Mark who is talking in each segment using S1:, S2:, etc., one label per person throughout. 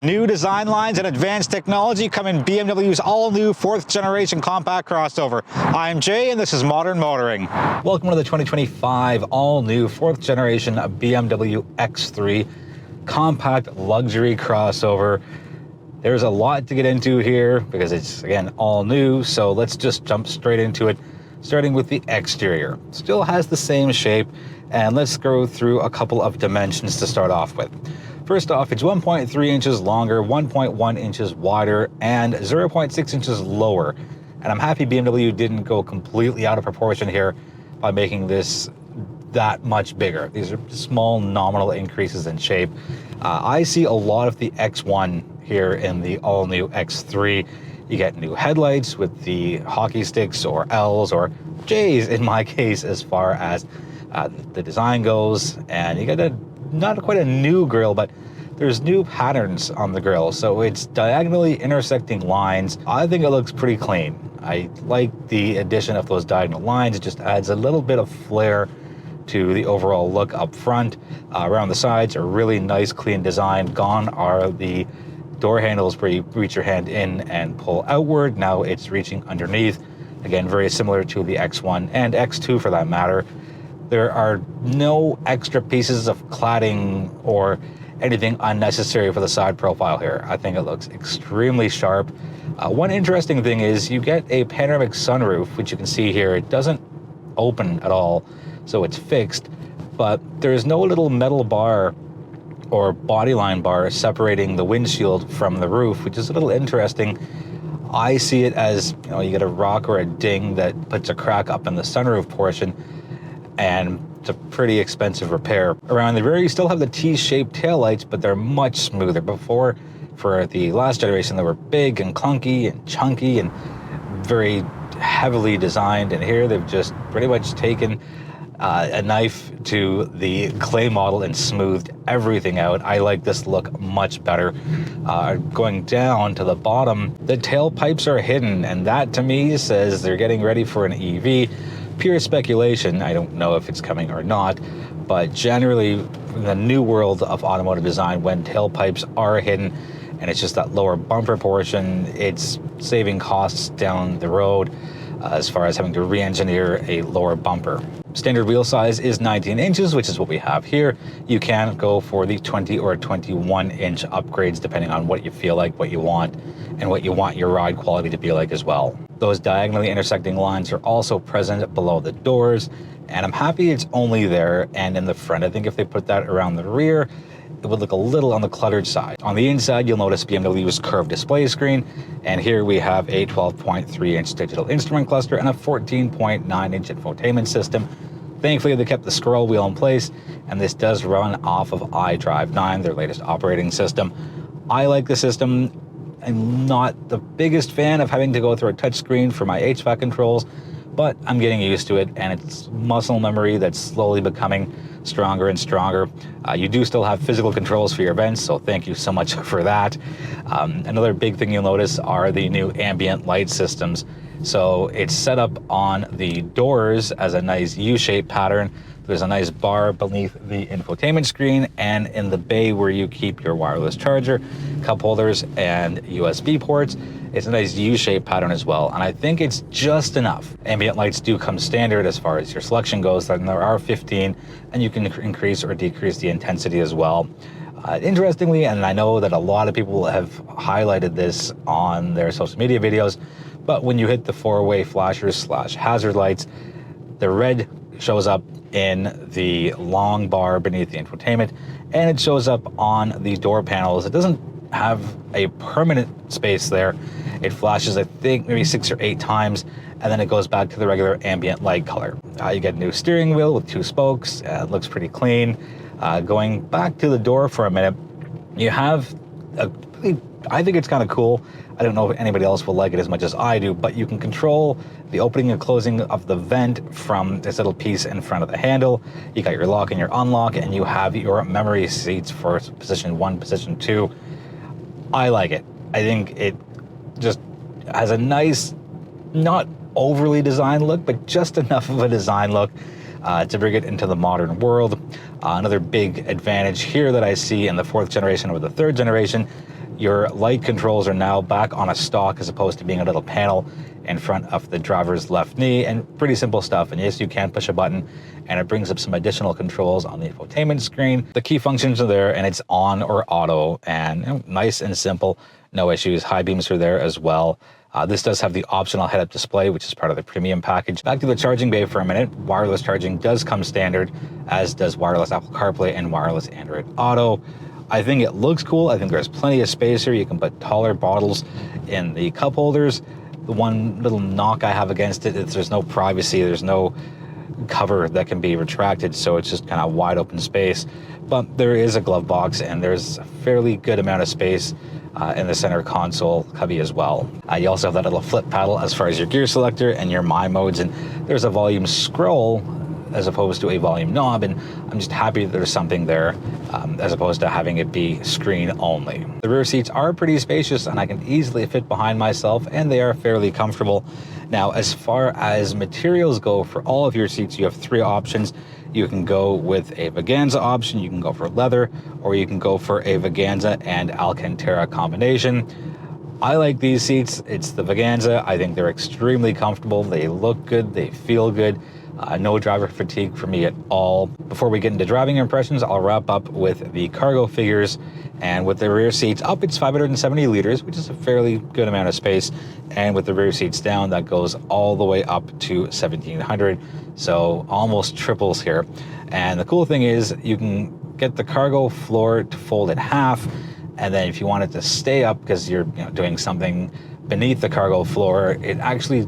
S1: New design lines and advanced technology come in BMW's all-new 4th generation compact crossover. I'm Jay and this is Modern Motoring. Welcome to the 2025 all-new 4th generation BMW X3 compact luxury crossover. There's a lot to get into here because it's, again, all new, so let's just jump straight into it, starting with the exterior. Still has the same shape, and let's go through a couple of dimensions to start off with. First off, it's 1.3 inches longer, 1.1 inches wider, and 0.6 inches lower. And I'm happy BMW didn't go completely out of proportion here by making this that much bigger. These are small nominal increases in shape. I see a lot of the X1 here in the all-new X3. You get new headlights with the hockey sticks or L's or J's in my case as far as the design goes, and you get not quite a new grille, but there's new patterns on the grille, so it's diagonally intersecting lines. I think it looks pretty clean. I like the addition of those diagonal lines. It just adds a little bit of flair to the overall look up front. Around the sides are really nice, clean design. Gone are the door handles where you reach your hand in and pull outward. Now it's reaching underneath. Again, very similar to the X1 and X2 for that matter. There are no extra pieces of cladding or anything unnecessary for the side profile here. I think it looks extremely sharp. One interesting thing is you get a panoramic sunroof, which you can see here. It doesn't open at all, so it's fixed, but there's no little metal bar or bodyline bar separating the windshield from the roof, which is a little interesting. I see it as, you get a rock or a ding that puts a crack up in the sunroof portion, and it's a pretty expensive repair. Around the rear, you still have the T-shaped taillights, but they're much smoother. Before, for the last generation, they were big and clunky and chunky and very heavily designed. And here, they've just pretty much taken a knife to the clay model and smoothed everything out. I like this look much better. Going down to the bottom, the tailpipes are hidden, and that to me says they're getting ready for an EV. Pure speculation, I don't know if it's coming or not, but generally in the new world of automotive design, when tailpipes are hidden and it's just that lower bumper portion, it's saving costs down the road as far as having to re-engineer a lower bumper. Standard wheel size is 19 inches, which is what we have here. You can go for the 20 or 21 inch upgrades depending on what you feel like, what you want, and what you want your ride quality to be like as well. Those diagonally intersecting lines are also present below the doors, and I'm happy it's only there and in the front. I think if they put that around the rear, it would look a little on the cluttered side. On the inside, you'll notice BMW's curved display screen, and here we have a 12.3 inch digital instrument cluster and a 14.9 inch infotainment system. Thankfully, they kept the scroll wheel in place, and this does run off of iDrive 9, their latest operating system. I like the system. I'm not the biggest fan of having to go through a touchscreen for my HVAC controls, but I'm getting used to it, and it's muscle memory that's slowly becoming stronger and stronger. You do still have physical controls for your vents, so thank you so much for that. Another big thing you'll notice are the new ambient light systems. So it's set up on the doors as a nice U-shaped pattern. There's a nice bar beneath the infotainment screen, and in the bay where you keep your wireless charger, cup holders, and USB ports, it's a nice U-shaped pattern as well, and I think it's just enough. Ambient lights do come standard as far as your selection goes, and there are 15, and you can increase or decrease the intensity as well. Interestingly, and I know that a lot of people have highlighted this on their social media videos, but when you hit the four-way flashers / hazard lights, the red shows up in the long bar beneath the infotainment, and it shows up on the door panels. It doesn't have a permanent space there. It flashes, I think, maybe 6 or 8 times, and then it goes back to the regular ambient light color. You get a new steering wheel with 2 spokes. It looks pretty clean. Going back to the door for a minute, you have I think it's kind of cool. I don't know if anybody else will like it as much as I do, but you can control the opening and closing of the vent from this little piece in front of the handle. You got your lock and your unlock, and you have your memory seats for position 1, position 2. I like it. I think it just has a nice, not overly designed look, but just enough of a design look to bring it into the modern world. Another big advantage here that I see in the 4th generation over the 3rd generation, Your light controls are now back on a stalk as opposed to being a little panel in front of the driver's left knee, and pretty simple stuff. And yes, you can push a button and it brings up some additional controls on the infotainment screen. The key functions are there and it's on or auto, and nice and simple, no issues. High beams are there as well. This does have the optional head-up display, which is part of the premium package. Back to the charging bay for a minute. Wireless charging does come standard, as does wireless Apple CarPlay and wireless Android Auto. I think it looks cool. I think there's plenty of space here. You can put taller bottles in the cup holders. The one little knock I have against it is there's no privacy. There's no cover that can be retracted, so it's just kind of wide open space. But there is a glove box and there's a fairly good amount of space in the center console cubby as well. You also have that little flip paddle as far as your gear selector and your My modes, and there's a volume scroll as opposed to a volume knob, and I'm just happy that there's something there as opposed to having it be screen only. The rear seats are pretty spacious and I can easily fit behind myself, and they are fairly comfortable. Now, as far as materials go, for all of your seats, you have 3 options. You can go with a Vaganza option, you can go for leather, or you can go for a Vaganza and Alcantara combination. I like these seats. It's the Vaganza. I think they're extremely comfortable. They look good, they feel good. No driver fatigue for me at all. Before we get into driving impressions, I'll wrap up with the cargo figures. And with the rear seats up, it's 570 liters, which is a fairly good amount of space. And with the rear seats down, that goes all the way up to 1700. So almost triples here. And the cool thing is you can get the cargo floor to fold in half. And then if you want it to stay up because you're doing something beneath the cargo floor, it actually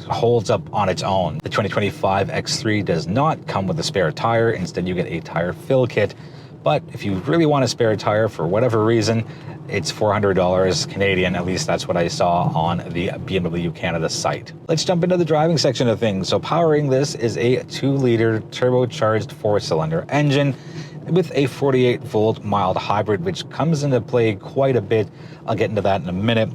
S1: holds up on its own. The 2025 X3 does not come with a spare tire. Instead, you get a tire fill kit. But if you really want a spare tire for whatever reason, it's $400 Canadian. At least that's what I saw on the BMW Canada site. Let's jump into the driving section of things. So powering this is a 2-liter turbocharged 4-cylinder engine with a 48-volt mild hybrid, which comes into play quite a bit. I'll get into that in a minute.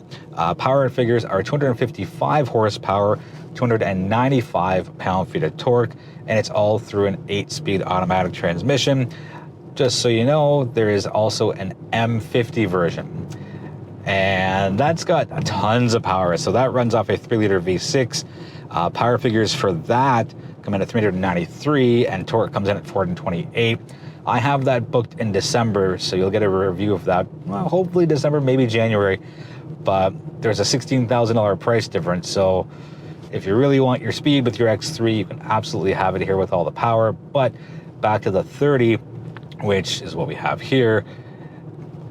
S1: Power figures are 255 horsepower, 295 pound-feet of torque, and it's all through an 8-speed automatic transmission. Just so you know, there is also an M50 version, and that's got tons of power. So that runs off a 3-liter V6. Power figures for that come in at 393, and torque comes in at 428. I have that booked in December, so you'll get a review of that, well, hopefully December, maybe January. But there's a $16,000 price difference, so if you really want your speed with your X3, you can absolutely have it here with all the power. But back to the 30, which is what we have here,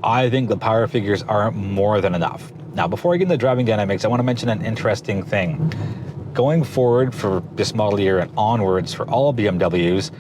S1: I think the power figures are more than enough. Now, before I get into driving dynamics, I want to mention an interesting thing. Going forward for this model year and onwards for all BMWs,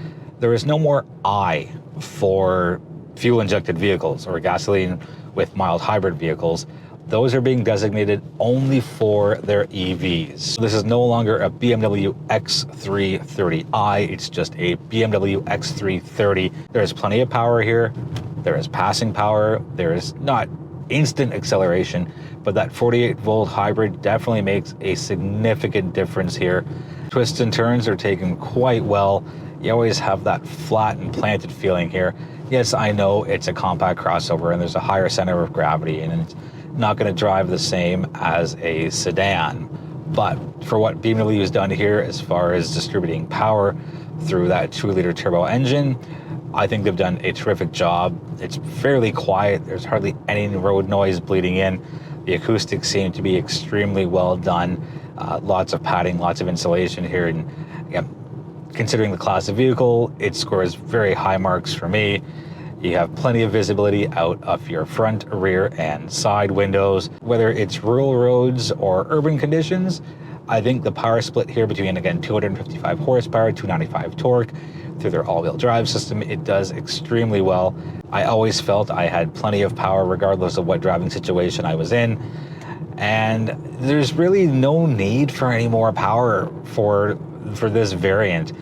S1: there is no more I for fuel-injected vehicles or gasoline with mild hybrid vehicles. Those are being designated only for their EVs. This is no longer a BMW X3 30i, it's just a BMW X3 30. There is plenty of power here, there is passing power, there is not instant acceleration, but that 48-volt hybrid definitely makes a significant difference here. Twists and turns are taken quite well. You always have that flat and planted feeling here. Yes, I know it's a compact crossover and there's a higher center of gravity and it's not going to drive the same as a sedan. But for what BMW has done here as far as distributing power through that 2-liter turbo engine, I think they've done a terrific job. It's fairly quiet. There's hardly any road noise bleeding in. The acoustics seem to be extremely well done. Lots of padding, lots of insulation here. And again, considering the class of vehicle, it scores very high marks for me. You have plenty of visibility out of your front, rear, and side windows. Whether it's rural roads or urban conditions, I think the power split here between, again, 255 horsepower, 295 torque, through their all-wheel drive system, it does extremely well. I always felt I had plenty of power regardless of what driving situation I was in. And there's really no need for any more power for this variant.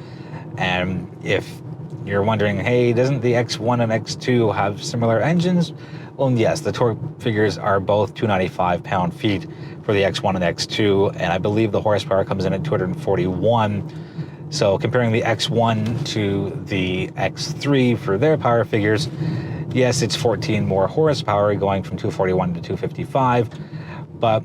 S1: And if you're wondering, hey, doesn't the X1 and X2 have similar engines? Well, yes, the torque figures are both 295 pound-feet for the X1 and X2, and I believe the horsepower comes in at 241. So comparing the X1 to the X3 for their power figures, Yes, it's 14 more horsepower going from 241 to 255, but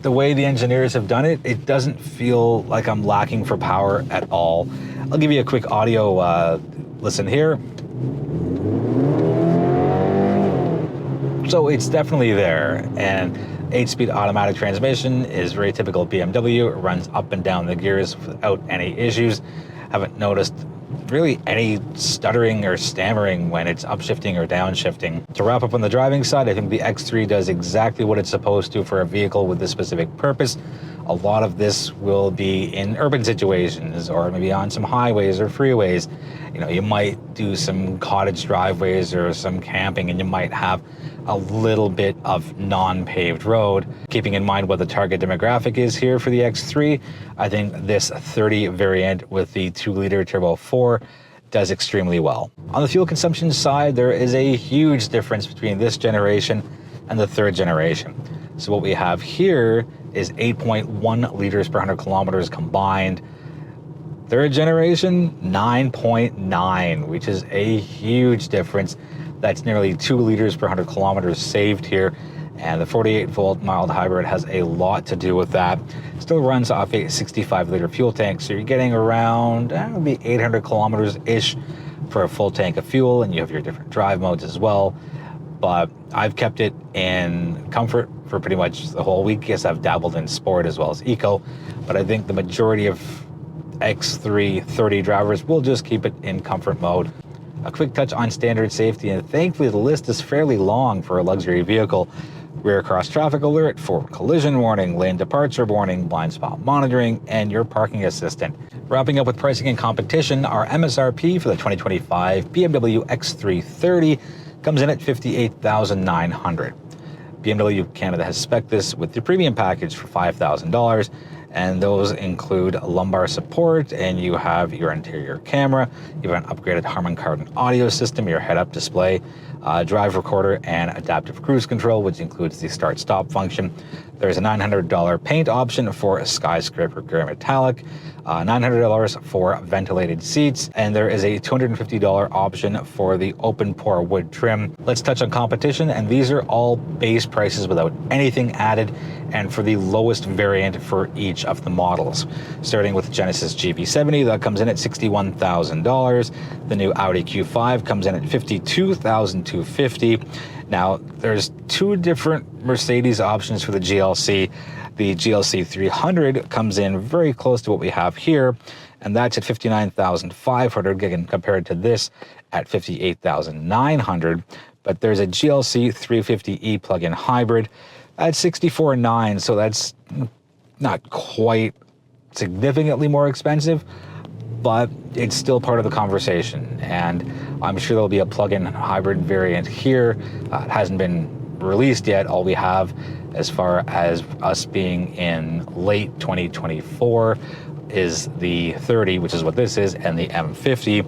S1: the way the engineers have done it, it doesn't feel like I'm lacking for power at all. I'll give you a quick audio listen here. So it's definitely there, and 8-speed automatic transmission is very typical of BMW. It runs up and down the gears without any issues. Haven't noticed really any stuttering or stammering when it's upshifting or downshifting. To wrap up on the driving side, I think the X3 does exactly what it's supposed to for a vehicle with this specific purpose. A lot of this will be in urban situations or maybe on some highways or freeways. You know, you might do some cottage driveways or some camping, and you might have a little bit of non-paved road. Keeping in mind what the target demographic is here for the X3, I think this 30 variant with the 2-liter turbo 4 does extremely well. On the fuel consumption side, there is a huge difference between this generation and the 3rd generation. So what we have here is 8.1 liters per 100 kilometers combined. 3rd generation, 9.9, which is a huge difference. That's nearly 2 liters per 100 kilometers saved here. And the 48-volt mild hybrid has a lot to do with that. Still runs off a 65-liter fuel tank, so you're getting around maybe 800 kilometers-ish for a full tank of fuel, and you have your different drive modes as well. But I've kept it in comfort for pretty much the whole week. Yes, I've dabbled in sport as well as eco, but I think the majority of X3 30 drivers will just keep it in comfort mode. A quick touch on standard safety, and thankfully the list is fairly long for a luxury vehicle. Rear cross traffic alert, forward collision warning, lane departure warning, blind spot monitoring, and your parking assistant. Wrapping up with pricing and competition, our MSRP for the 2025 BMW X3 30 comes in at $58,900. BMW Canada has spec'd this with the premium package for $5,000, and those include lumbar support, and you have your interior camera, you have an upgraded Harman Kardon audio system, your head-up display, drive recorder, and adaptive cruise control, which includes the start-stop function. There's a $900 paint option for a skyscraper gray metallic, $900 for ventilated seats, and there is a $250 option for the open pore wood trim. Let's touch on competition, and these are all base prices without anything added, and for the lowest variant for each of the models. Starting with Genesis GV70, that comes in at $61,000. The new Audi Q5 comes in at $52,250. Now, there's 2 different Mercedes options for the GLC. The GLC 300 comes in very close to what we have here, and that's at $59,500, again, compared to this at $58,900. But there's a GLC 350e plug-in hybrid at $64,900, so that's not quite significantly more expensive, but it's still part of the conversation. And I'm sure there'll be a plug-in hybrid variant here. It hasn't been released yet. All we have as far as us being in late 2024 is the 30, which is what this is, and the M50.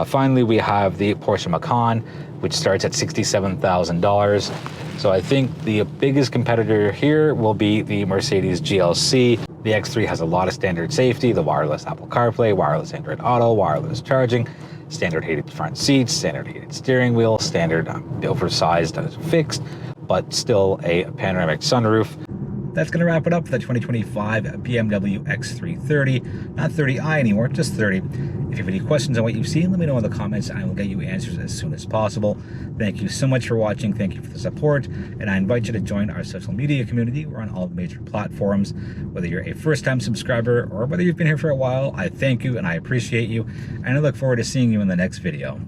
S1: Finally, we have the Porsche Macan, which starts at $67,000. So I think the biggest competitor here will be the Mercedes GLC. The X3 has a lot of standard safety, the wireless Apple CarPlay, wireless Android Auto, wireless charging, standard heated front seats, standard heated steering wheel, standard oversized fixed, but still a panoramic sunroof. That's going to wrap it up for the 2025 BMW X3 30. Not 30i anymore, just 30. If you have any questions on what you've seen, let me know in the comments and I will get you answers as soon as possible. Thank you so much for watching. Thank you for the support. And I invite you to join our social media community. We're on all the major platforms. Whether you're a first-time subscriber or whether you've been here for a while, I thank you and I appreciate you. And I look forward to seeing you in the next video.